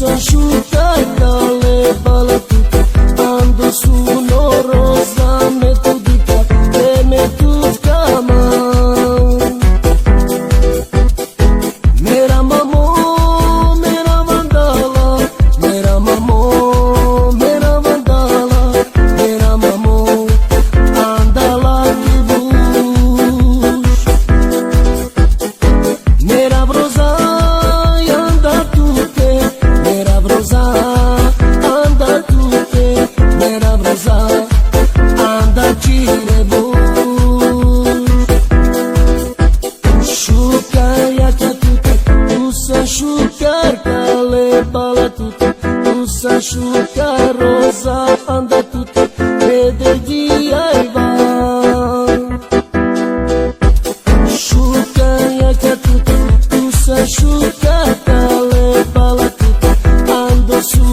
asciugai dalle balatute, ando su una rosa metodica e metodica man. Mera mamò, mera vandala, mera mamò, mera vandala, mera mamò, andala di bush. Mera broza, anda tutte, mera broza, anda tutte, mera broza, anda gire bush. Sciuccaia che tutte, tu sai sciuccare le balatute, tu sai sciuccare rosa, anda tutte, vede dia e va. Sciuccaia che tutte, tu sai sciuccare le balatute, ando su